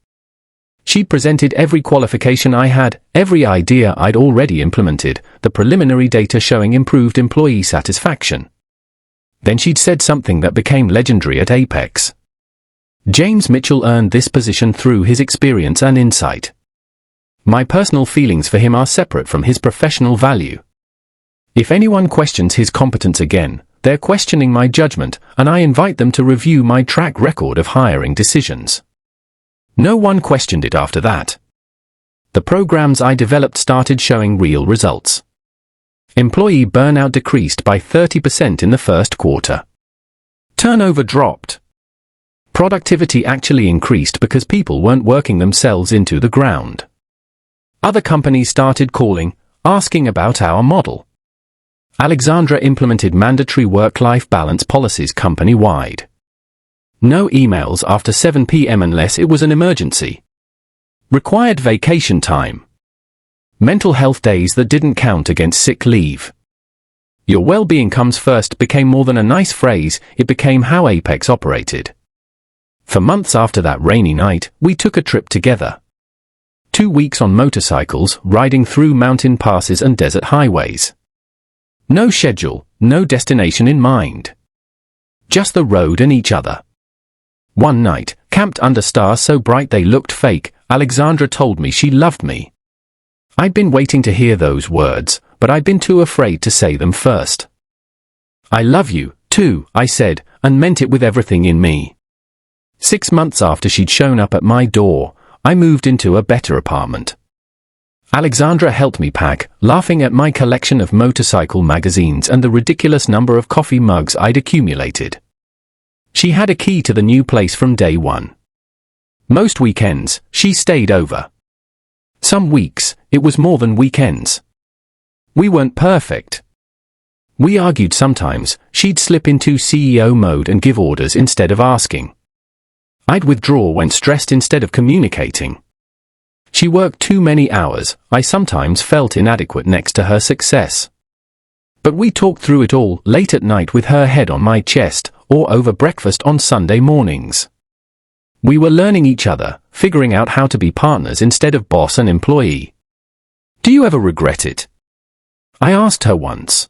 She presented every qualification I had, every idea I'd already implemented, the preliminary data showing improved employee satisfaction. Then she'd said something that became legendary at Apex. James Mitchell earned this position through his experience and insight. My personal feelings for him are separate from his professional value. If anyone questions his competence again, they're questioning my judgment, and I invite them to review my track record of hiring decisions. No one questioned it after that. The programs I developed started showing real results. Employee burnout decreased by 30% in the first quarter. Turnover dropped. Productivity actually increased because people weren't working themselves into the ground. Other companies started calling, asking about our model. Alexandra implemented mandatory work-life balance policies company-wide. No emails after 7 p.m. unless it was an emergency. Required vacation time. Mental health days that didn't count against sick leave. Your well-being comes first became more than a nice phrase, it became how Apex operated. For months after that rainy night, we took a trip together. 2 weeks on motorcycles, riding through mountain passes and desert highways. No schedule, no destination in mind. Just the road and each other. One night, camped under stars so bright they looked fake, Alexandra told me she loved me. I'd been waiting to hear those words, but I'd been too afraid to say them first. I love you, too, I said, and meant it with everything in me. 6 months after she'd shown up at my door, I moved into a better apartment. Alexandra helped me pack, laughing at my collection of motorcycle magazines and the ridiculous number of coffee mugs I'd accumulated. She had a key to the new place from day one. Most weekends, she stayed over. Some weeks, it was more than weekends. We weren't perfect. We argued sometimes. She'd slip into CEO mode and give orders instead of asking. I'd withdraw when stressed instead of communicating. She worked too many hours. I sometimes felt inadequate next to her success. But we talked through it all late at night with her head on my chest, or over breakfast on Sunday mornings. We were learning each other, figuring out how to be partners instead of boss and employee. Do you ever regret it? I asked her once.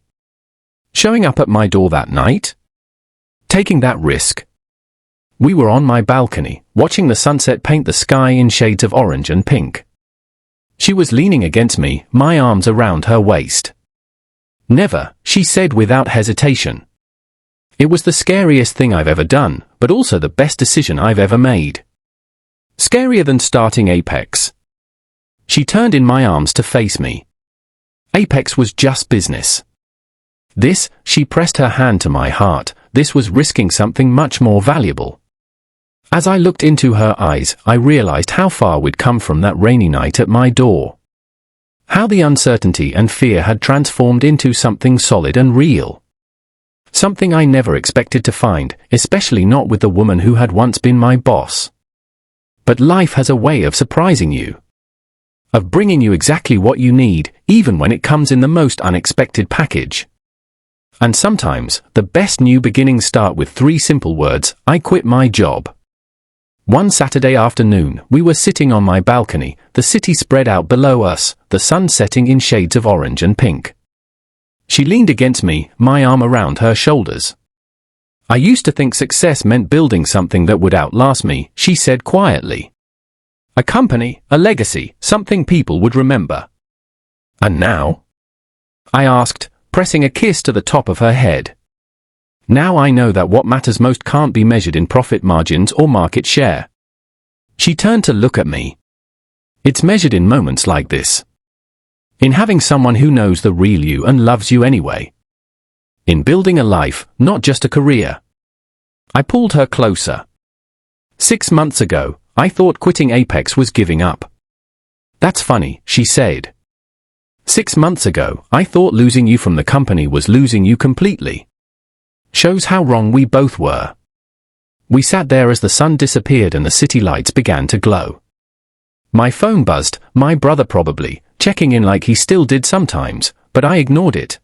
Showing up at my door that night? Taking that risk? We were on my balcony, watching the sunset paint the sky in shades of orange and pink. She was leaning against me, my arms around her waist. Never, she said without hesitation. It was the scariest thing I've ever done, but also the best decision I've ever made. Scarier than starting Apex. She turned in my arms to face me. Apex was just business. This, she pressed her hand to my heart, this was risking something much more valuable. As I looked into her eyes, I realized how far we'd come from that rainy night at my door. How the uncertainty and fear had transformed into something solid and real. Something I never expected to find, especially not with the woman who had once been my boss. But life has a way of surprising you. Of bringing you exactly what you need, even when it comes in the most unexpected package. And sometimes, the best new beginnings start with 3 simple words: I quit my job. One Saturday afternoon, we were sitting on my balcony, the city spread out below us, the sun setting in shades of orange and pink. She leaned against me, my arm around her shoulders. I used to think success meant building something that would outlast me, she said quietly. A company, a legacy, something people would remember. And now? I asked, pressing a kiss to the top of her head. Now I know that what matters most can't be measured in profit margins or market share. She turned to look at me. It's measured in moments like this. In having someone who knows the real you and loves you anyway. In building a life, not just a career. I pulled her closer. 6 months ago, I thought quitting Apex was giving up. That's funny, she said. 6 months ago, I thought losing you from the company was losing you completely. Shows how wrong we both were. We sat there as the sun disappeared and the city lights began to glow. My phone buzzed, my brother probably, checking in like he still did sometimes, but I ignored it.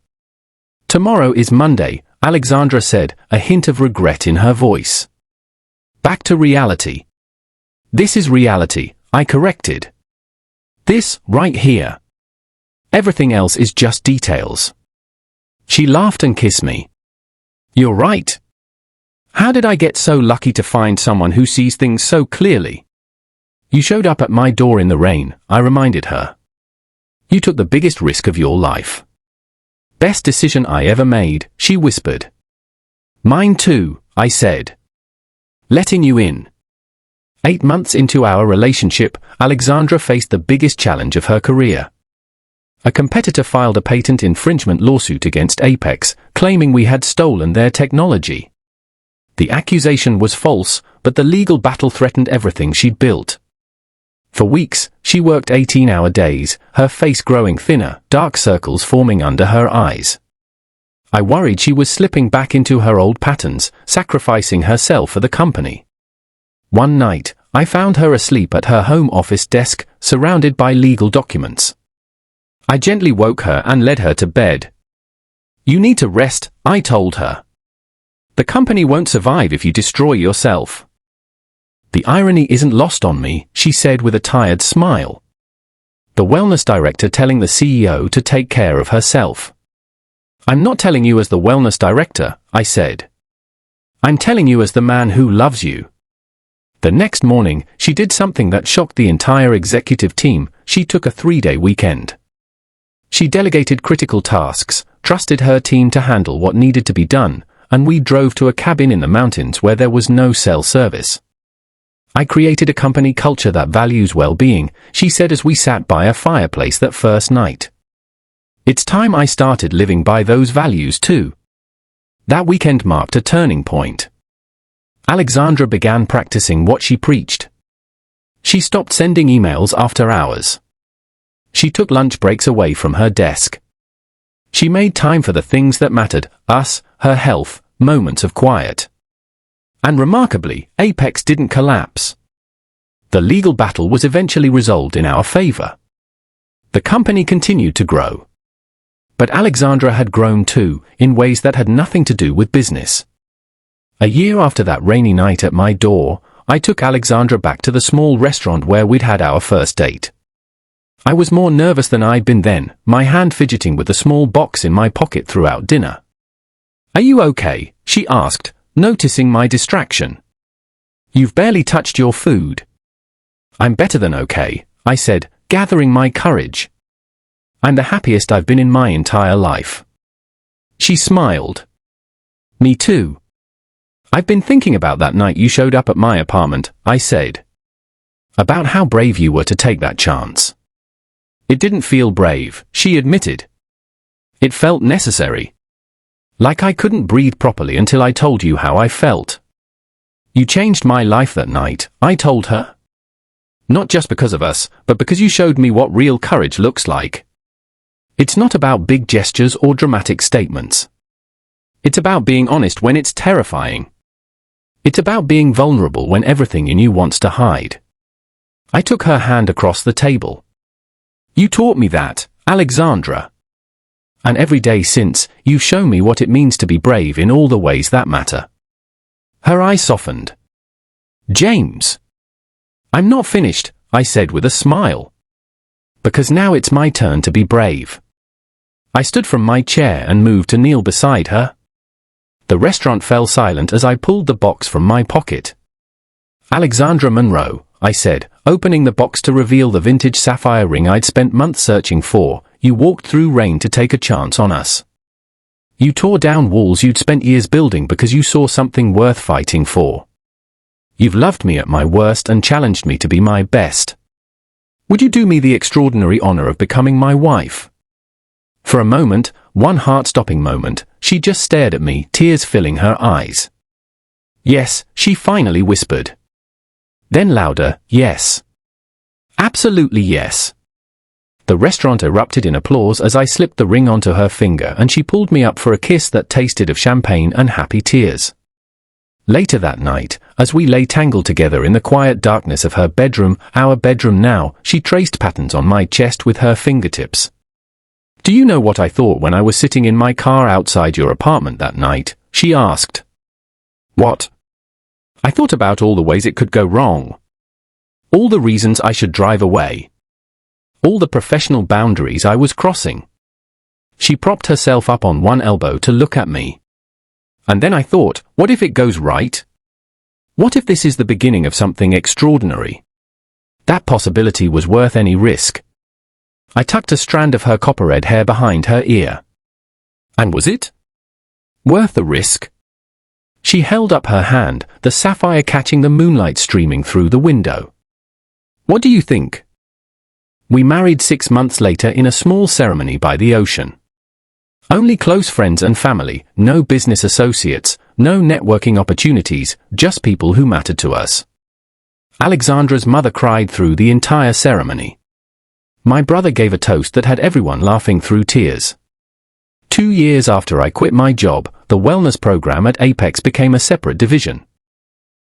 Tomorrow is Monday, Alexandra said, a hint of regret in her voice. Back to reality. This is reality, I corrected. This, right here. Everything else is just details. She laughed and kissed me. You're right. How did I get so lucky to find someone who sees things so clearly? You showed up at my door in the rain, I reminded her. You took the biggest risk of your life. Best decision I ever made, she whispered. Mine too, I said. Letting you in. 8 months into our relationship, Alexandra faced the biggest challenge of her career. A competitor filed a patent infringement lawsuit against Apex, claiming we had stolen their technology. The accusation was false, but the legal battle threatened everything she'd built. For weeks, she worked 18-hour days, her face growing thinner, dark circles forming under her eyes. I worried she was slipping back into her old patterns, sacrificing herself for the company. One night, I found her asleep at her home office desk, surrounded by legal documents. I gently woke her and led her to bed. You need to rest, I told her. The company won't survive if you destroy yourself. The irony isn't lost on me, she said with a tired smile. The wellness director telling the CEO to take care of herself. I'm not telling you as the wellness director, I said. I'm telling you as the man who loves you. The next morning, she did something that shocked the entire executive team. She took a 3-day weekend. She delegated critical tasks, trusted her team to handle what needed to be done, and we drove to a cabin in the mountains where there was no cell service. I created a company culture that values well-being, she said as we sat by a fireplace that first night. It's time I started living by those values too. That weekend marked a turning point. Alexandra began practicing what she preached. She stopped sending emails after hours. She took lunch breaks away from her desk. She made time for the things that mattered, us, her health, moments of quiet. And remarkably, Apex didn't collapse. The legal battle was eventually resolved in our favor. The company continued to grow. But Alexandra had grown too, in ways that had nothing to do with business. A year after that rainy night at my door, I took Alexandra back to the small restaurant where we'd had our first date. I was more nervous than I'd been then, my hand fidgeting with the small box in my pocket throughout dinner. "Are you okay?" she asked, noticing my distraction. "You've barely touched your food." "I'm better than okay," I said, gathering my courage. "I'm the happiest I've been in my entire life." She smiled. "Me too." "I've been thinking about that night you showed up at my apartment," I said. "About how brave you were to take that chance." "It didn't feel brave," she admitted. "It felt necessary. Like I couldn't breathe properly until I told you how I felt." "You changed my life that night," I told her. "Not just because of us, but because you showed me what real courage looks like. It's not about big gestures or dramatic statements. It's about being honest when it's terrifying. It's about being vulnerable when everything in you wants to hide." I took her hand across the table. "You taught me that, Alexandra. And every day since, you've shown me what it means to be brave in all the ways that matter." Her eyes softened. "James." "I'm not finished," I said with a smile. "Because now it's my turn to be brave." I stood from my chair and moved to kneel beside her. The restaurant fell silent as I pulled the box from my pocket. "Alexandra Monroe," I said, opening the box to reveal the vintage sapphire ring I'd spent months searching for, "you walked through rain to take a chance on us. You tore down walls you'd spent years building because you saw something worth fighting for. You've loved me at my worst and challenged me to be my best. Would you do me the extraordinary honor of becoming my wife?" For a moment, one heart-stopping moment, she just stared at me, tears filling her eyes. "Yes," she finally whispered. Then louder, "Yes. Absolutely yes." The restaurant erupted in applause as I slipped the ring onto her finger and she pulled me up for a kiss that tasted of champagne and happy tears. Later that night, as we lay tangled together in the quiet darkness of her bedroom, our bedroom now, she traced patterns on my chest with her fingertips. "Do you know what I thought when I was sitting in my car outside your apartment that night?" she asked. "What?" "I thought about all the ways it could go wrong. All the reasons I should drive away. All the professional boundaries I was crossing." She propped herself up on one elbow to look at me. "And then I thought, what if it goes right? What if this is the beginning of something extraordinary? That possibility was worth any risk." I tucked a strand of her copper-red hair behind her ear. "And was it? Worth the risk?" She held up her hand, the sapphire catching the moonlight streaming through the window. "What do you think?" We married 6 months later in a small ceremony by the ocean. Only close friends and family, no business associates, no networking opportunities, just people who mattered to us. Alexandra's mother cried through the entire ceremony. My brother gave a toast that had everyone laughing through tears. 2 years after I quit my job, the wellness program at Apex became a separate division.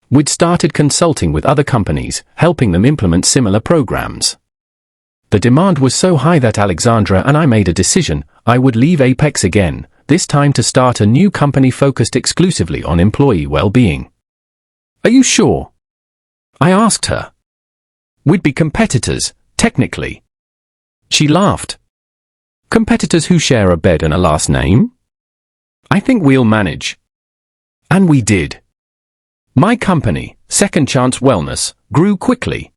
We'd started consulting with other companies, helping them implement similar programs. The demand was so high that Alexandra and I made a decision: I would leave Apex again, this time to start a new company focused exclusively on employee well-being. "Are you sure?" I asked her. "We'd be competitors, technically." She laughed. "Competitors who share a bed and a last name? I think we'll manage." And we did. My company, Second Chance Wellness, grew quickly.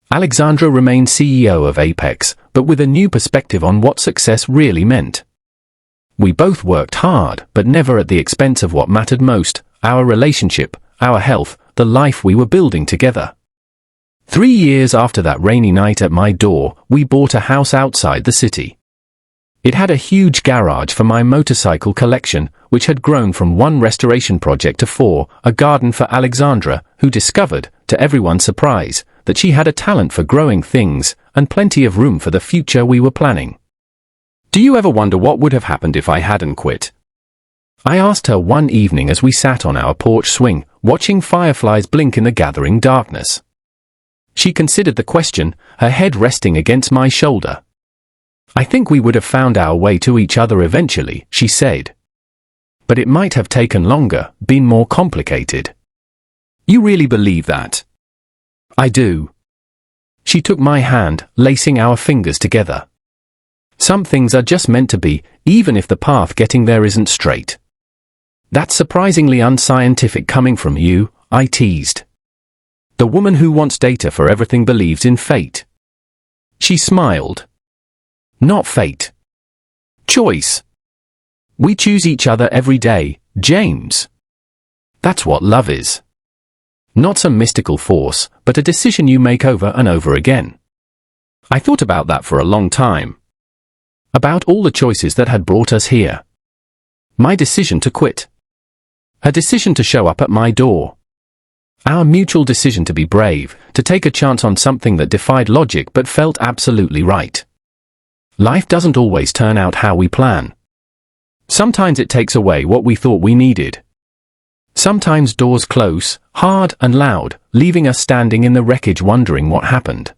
Alexandra remained CEO of Apex, but with a new perspective on what success really meant. We both worked hard, but never at the expense of what mattered most: our relationship, our health, the life we were building together. 3 years after that rainy night at my door, we bought a house outside the city. It had a huge garage for my motorcycle collection, which had grown from one restoration project to 4, a garden for Alexandra, who discovered, to everyone's surprise, that she had a talent for growing things, and plenty of room for the future we were planning. Do you ever wonder what would have happened if I hadn't quit? I asked her one evening as we sat on our porch swing, watching fireflies blink in the gathering darkness. She considered the question, her head resting against my shoulder. I think we would have found our way to each other eventually, she said. But it might have taken longer, been more complicated. You really believe that? I do. She took my hand, lacing our fingers together. Some things are just meant to be, even if the path getting there isn't straight. That's surprisingly unscientific coming from you, I teased. The woman who wants data for everything believes in fate. She smiled. Not fate. Choice. We choose each other every day, James. That's what love is. Not some mystical force, but a decision you make over and over again. I thought about that for a long time. About all the choices that had brought us here. My decision to quit. Her decision to show up at my door. Our mutual decision to be brave, to take a chance on something that defied logic but felt absolutely right. Life doesn't always turn out how we plan. Sometimes it takes away what we thought we needed. Sometimes doors close, hard and loud, leaving us standing in the wreckage wondering what happened.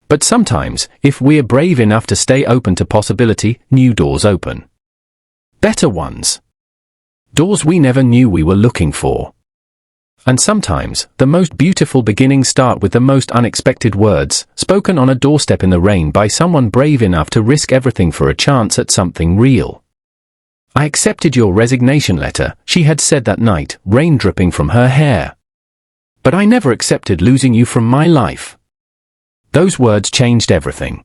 But sometimes, if we're brave enough to stay open to possibility, new doors open. Better ones. Doors we never knew we were looking for. And sometimes, the most beautiful beginnings start with the most unexpected words, spoken on a doorstep in the rain by someone brave enough to risk everything for a chance at something real. I accepted your resignation letter, she had said that night, rain dripping from her hair. But I never accepted losing you from my life. Those words changed everything.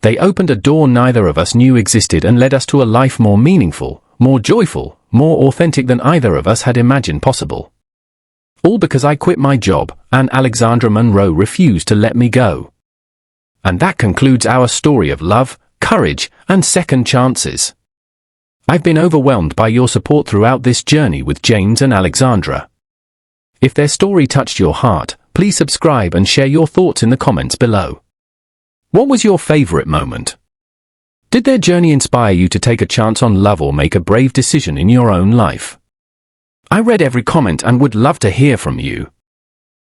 They opened a door neither of us knew existed and led us to a life more meaningful, more joyful, more authentic than either of us had imagined possible. All because I quit my job, and Alexandra Monroe refused to let me go. And that concludes our story of love, courage, and second chances. I've been overwhelmed by your support throughout this journey with James and Alexandra. If their story touched your heart, please subscribe and share your thoughts in the comments below. What was your favorite moment? Did their journey inspire you to take a chance on love or make a brave decision in your own life? I read every comment and would love to hear from you.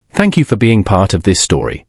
Thank you for being part of this story.